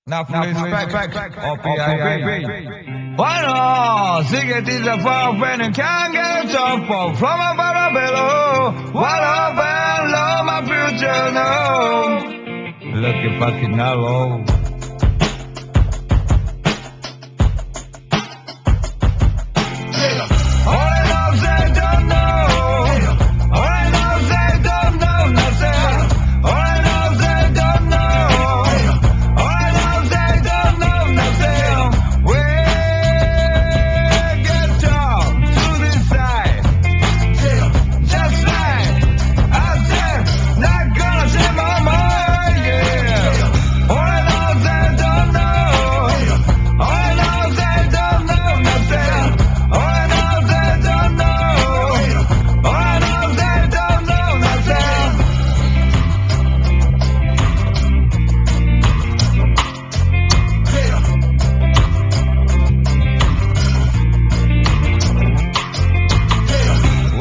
Nothing respect or PII. Why not? Secret is a far friend and can't get jump from above or below. What up and love my future now. Looking fucking narrow.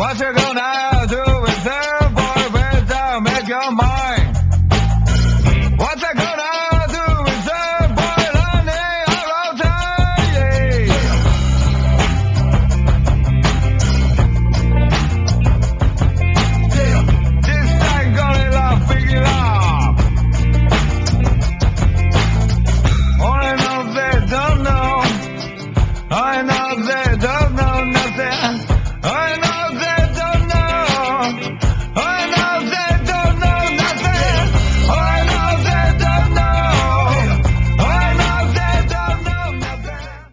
What you gonna do with the boy? Better make your mind. What